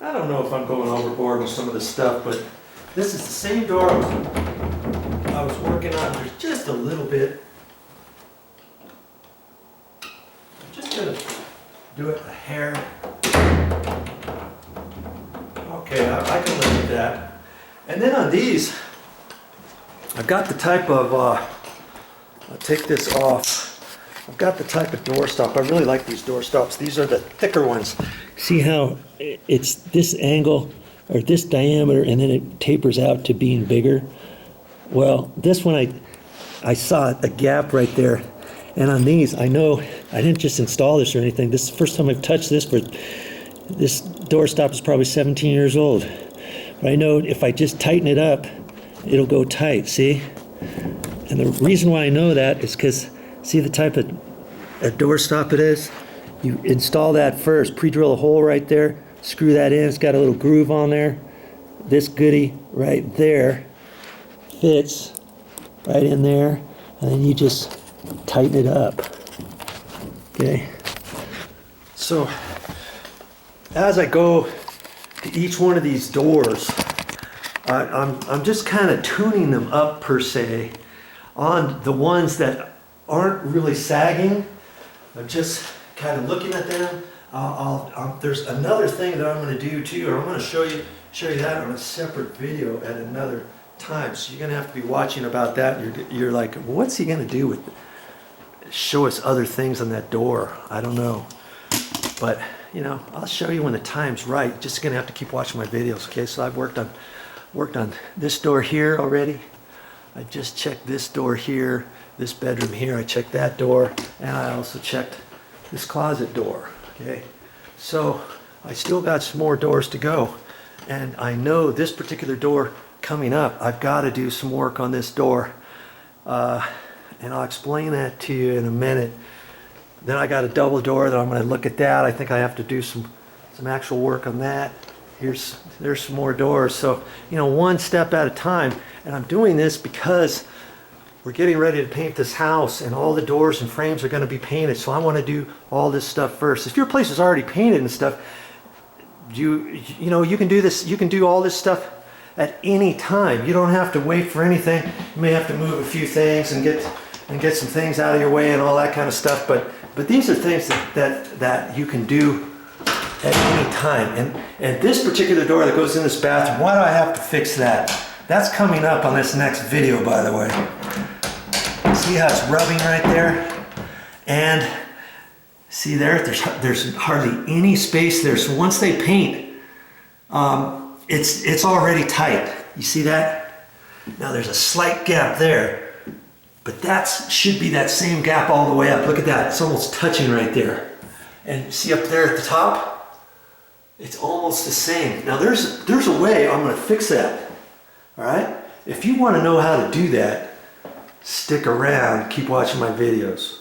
I don't know if I'm going overboard with some of this stuff, but this is the same door I was working on. There's just a little bit. I'm just gonna do it a hair. Okay, I can live with that. And then on these, I've got the type of, I'll take this off. I've got the type of door stop. I really like these door stops. These are the thicker ones. See how it's this angle or this diameter and then it tapers out to being bigger? Well, this one I saw a gap right there. And on these, I know I didn't just install this or anything. This is the first time I've touched this, but this door stop is probably 17 years old. But I know if I just tighten it up, it'll go tight, see? And the reason why I know that is because, see the type of a door stop it is? You install that first, pre-drill a hole right there, screw that in, it's got a little groove on there. This goodie right there fits right in there, and then you just tighten it up, okay? So, as I go to each one of these doors, I'm just kind of tuning them up per se on the ones that aren't really sagging. I'm just kind of looking at them. There's another thing that I'm going to do too, or I'm going to show you that on a separate video at another time. So you're going to have to be watching about that. You're like, what's he going to do with it? Show us other things on that door? I don't know, but you know, I'll show you when the time's right. Just going to have to keep watching my videos. Okay, so I've worked on this door here already. I just checked this door here, this bedroom here. I checked that door, and I also checked this closet door. Okay, so I still got some more doors to go, and I know this particular door coming up, I've got to do some work on this door, and I'll explain that to you in a minute. Then I got a double door that I'm going to look at that. I think I have to do some actual work on that. There's some more doors. So, you know, one step at a time. And I'm doing this because we're getting ready to paint this house, and all the doors and frames are going to be painted. So I want to do all this stuff first. If your place is already painted and stuff, you know, you can do this. You can do all this stuff at any time. You don't have to wait for anything. You may have to move a few things and get some things out of your way and all that kind of stuff. But these are things that you can do at any time. And this particular door that goes in this bathroom, why do I have to fix that? That's coming up on this next video, by the way. See how it's rubbing right there? And see there's hardly any space there. So once they paint, it's already tight. You see that? Now there's a slight gap there, but that should be that same gap all the way up. Look at that, it's almost touching right there. And see up there at the top? It's almost the same. Now there's a way I'm gonna fix that, all right? If you wanna know how to do that, stick around, keep watching my videos.